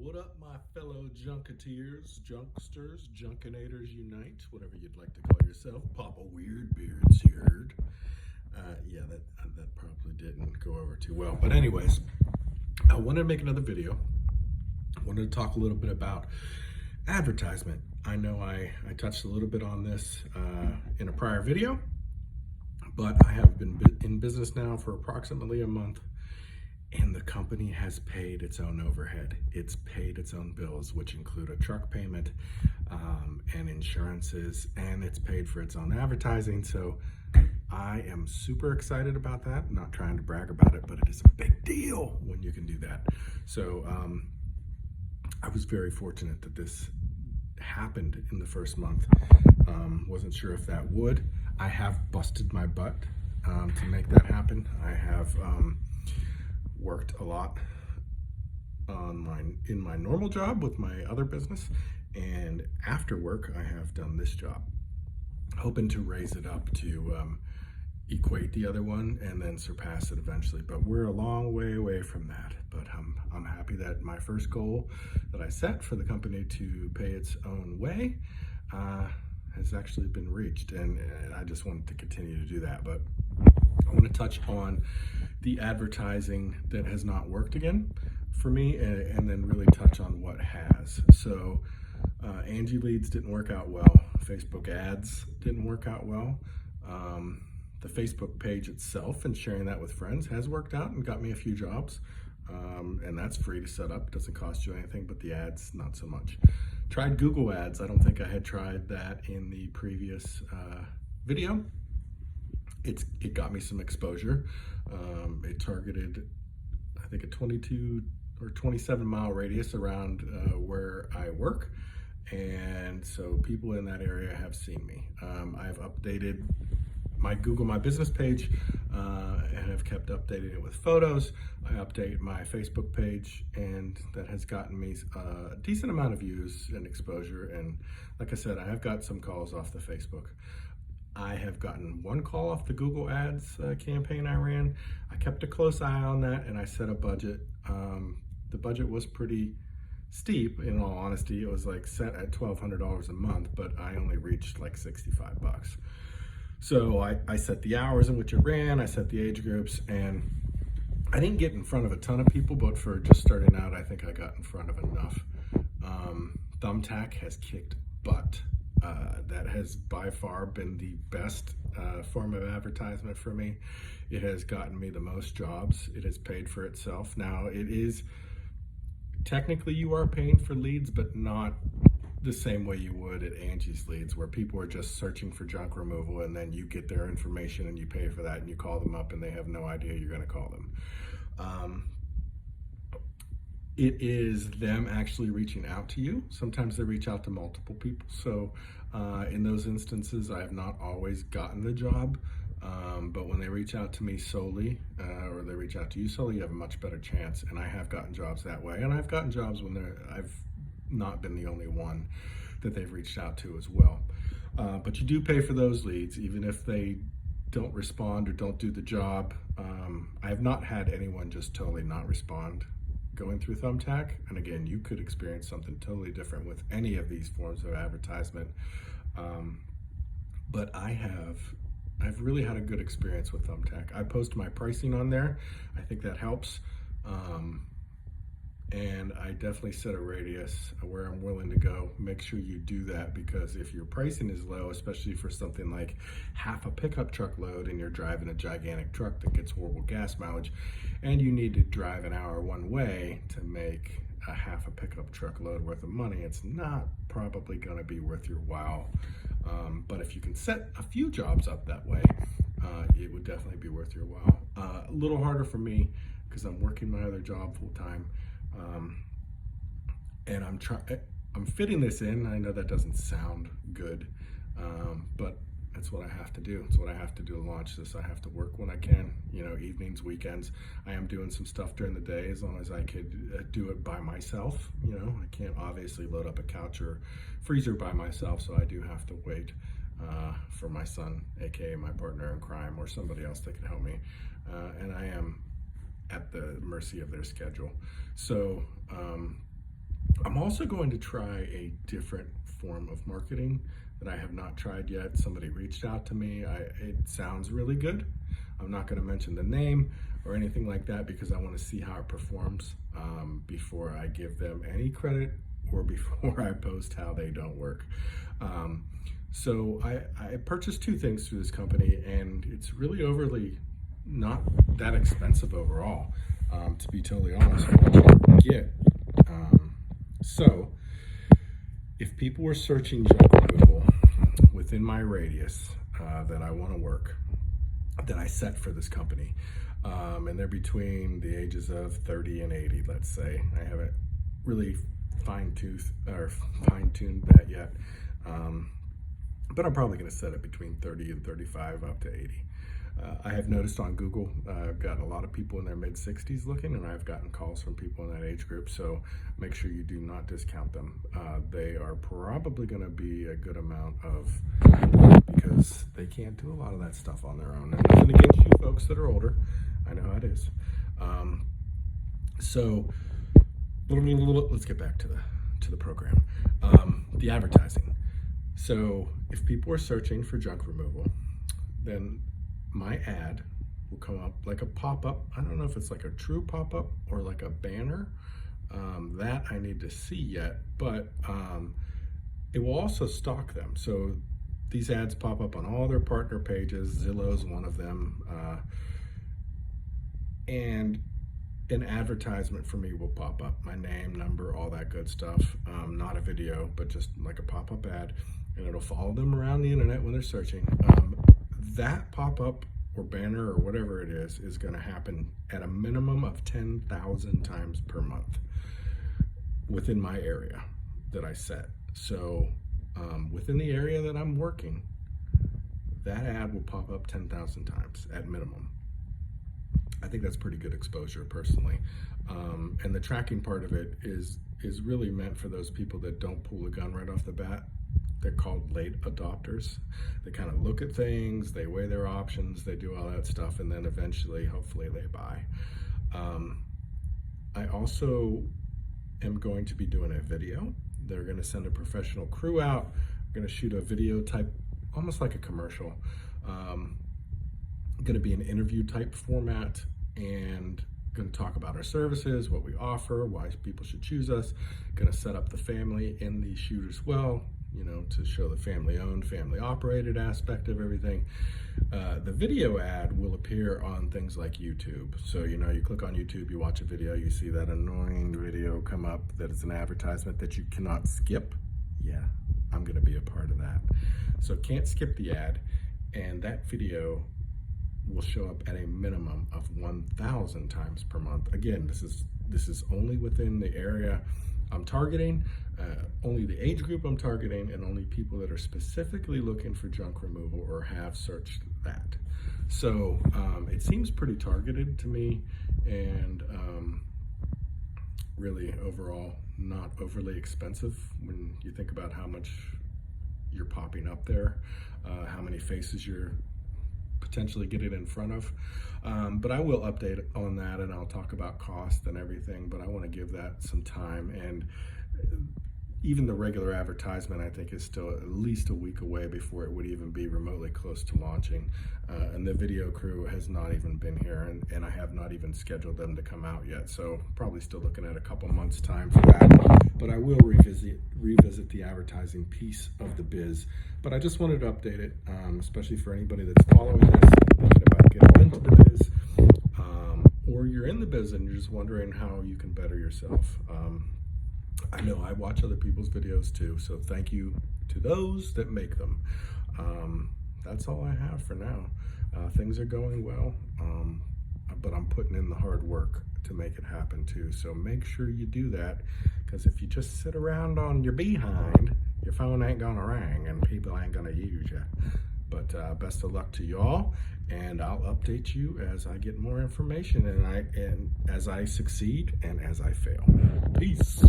What up, my fellow junketeers, junksters, junkinators unite, whatever you'd like to call yourself. Papa Weird Beard's here. That probably didn't go over too well. But anyways, I wanted to make another video. I wanted to talk a little bit about advertisement. I know I touched a little bit on this in a prior video, but I have been in business now for approximately a month. And the company has paid its own overhead. It's paid its own bills, which include a truck payment and insurances, and it's paid for its own advertising. So I am super excited about that. I'm not trying to brag about it, but it is a big deal when you can do that. So I was very fortunate that this happened in the first month. Wasn't sure if that would. I have busted my butt to make that happen. I have worked a lot in my normal job with my other business, and after work I have done this job, hoping to raise it up to equate the other one and then surpass it eventually. But we're a long way away from that. But I'm happy that my first goal that I set for the company to pay its own way has actually been reached, and I just wanted to continue to do that. But I want to touch on the advertising that has not worked again for me, and then really touch on what has. So Angie leads didn't work out well. Facebook ads didn't work out well. The Facebook page itself and sharing that with friends has worked out and got me a few jobs. And that's free to set up, doesn't cost you anything, but the ads, not so much. Tried Google ads. I don't think I had tried that in the previous video. It got me some exposure. It targeted, I think, a 22 or 27 mile radius around where I work. And so people in that area have seen me. I've updated my Google My Business page and have kept updating it with photos. I update my Facebook page, and that has gotten me a decent amount of views and exposure. And like I said, I have got some calls off the Facebook. I have gotten one call off the Google Ads campaign I ran. I kept a close eye on that, and I set a budget. The budget was pretty steep, in all honesty. It was like set at $1,200 a month, but I only reached like 65 bucks. So I set the hours in which it ran, I set the age groups, and I didn't get in front of a ton of people, but for just starting out, I think I got in front of enough. Thumbtack has kicked butt. That has by far been the best form of advertisement for me. It has gotten me the most jobs. It has paid for itself. Now, it is technically you are paying for leads, but not the same way you would at Angie's Leads, where people are just searching for junk removal, and then you get their information and you pay for that, and you call them up and they have no idea you're going to call them. It is them actually reaching out to you. Sometimes they reach out to multiple people. So in those instances, I have not always gotten the job. But when they reach out to me solely, or they reach out to you solely, you have a much better chance. And I have gotten jobs that way. And I've gotten jobs when I've not been the only one that they've reached out to as well. But you do pay for those leads, even if they don't respond or don't do the job. I have not had anyone just totally not respond going through Thumbtack. And again, you could experience something totally different with any of these forms of advertisement. But I've really had a good experience with Thumbtack. I post my pricing on there. I think that helps. And I definitely set a radius where I'm willing to go. Make sure you do that, because if your pricing is low, especially for something like half a pickup truck load and you're driving a gigantic truck that gets horrible gas mileage, and you need to drive an hour one way to make a half a pickup truck load worth of money, it's not probably going to be worth your while. But if you can set a few jobs up that way, it would definitely be worth your while. A little harder for me because I'm working my other job full time. And I'm fitting this in. I know that doesn't sound good, but that's what I have to do. It's what I have to do to launch this. I have to work when I can, evenings, weekends. I am doing some stuff during the day as long as I could do it by myself. I can't obviously load up a couch or freezer by myself, so I do have to wait for my son, aka my partner in crime, or somebody else that can help me. And I am at the mercy of their schedule. So I'm also going to try a different form of marketing that I have not tried yet. Somebody reached out to me. It sounds really good. I'm not going to mention the name or anything like that because I want to see how it performs before I give them any credit or before I post how they don't work. So I purchased 2 things through this company, and it's really overly not that expensive overall, to be totally honest, for what you get. So if people were searching junk removal within my radius that I want to work, that I set for this company, and they're between the ages of 30 and 80, let's say. I haven't really fine-tuned that yet, but I'm probably going to set it between 30 and 35 up to 80. I have noticed on Google, I've got a lot of people in their mid-60s looking, and I've gotten calls from people in that age group, so make sure you do not discount them. They are probably going to be a good amount of, because they can't do a lot of that stuff on their own. And nothing against you folks that are older, I know how it is. So let's get back to the program. The advertising. So if people are searching for junk removal, then my ad will come up like a pop-up. I don't know if it's like a true pop-up or like a banner. That I need to see yet, but it will also stock them. So these ads pop up on all their partner pages. Zillow's one of them. And an advertisement for me will pop up. My name, number, all that good stuff. Not a video, but just like a pop-up ad. And it'll follow them around the internet when they're searching. That pop-up or banner or whatever it is going to happen at a minimum of 10,000 times per month within my area that I set. So within the area that I'm working, that ad will pop up 10,000 times at minimum. I think that's pretty good exposure personally. And the tracking part of it is really meant for those people that don't pull the gun right off the bat. They're called late adopters. They kind of look at things, they weigh their options, they do all that stuff, and then eventually, hopefully, they buy. I also am going to be doing a video. They're going to send a professional crew out. I'm going to shoot a video type, almost like a commercial. Going to be an interview type format, and going to talk about our services, what we offer, why people should choose us. Going to set up the family in the shoot as well, to show the family-owned, family-operated aspect of everything. The video ad will appear on things like YouTube. So, you click on YouTube, you watch a video, you see that annoying video come up that is an advertisement that you cannot skip. Yeah, I'm going to be a part of that. So can't skip the ad, and that video will show up at a minimum of 1,000 times per month. Again, this is only within the area I'm targeting, only the age group I'm targeting, and only people that are specifically looking for junk removal or have searched that. So it seems pretty targeted to me, and really overall not overly expensive when you think about how much you're popping up there, how many faces you're potentially get it in front of. But I will update on that, and I'll talk about cost and everything, but I want to give that some time. And even the regular advertisement, I think, is still at least a week away before it would even be remotely close to launching. And the video crew has not even been here, and I have not even scheduled them to come out yet. So probably still looking at a couple months time for that. But I will revisit the advertising piece of the biz. But I just wanted to update it, especially for anybody that's following this, thinking about getting into the biz, or you're in the biz and you're just wondering how you can better yourself. I know I watch other people's videos too, so thank you to those that make them. That's all I have for now. Things are going well, but I'm putting in the hard work to make it happen too. So make sure you do that, because if you just sit around on your behind, your phone ain't gonna ring and people ain't gonna use you. But best of luck to y'all, and I'll update you as I get more information, and as I succeed and as I fail. Peace.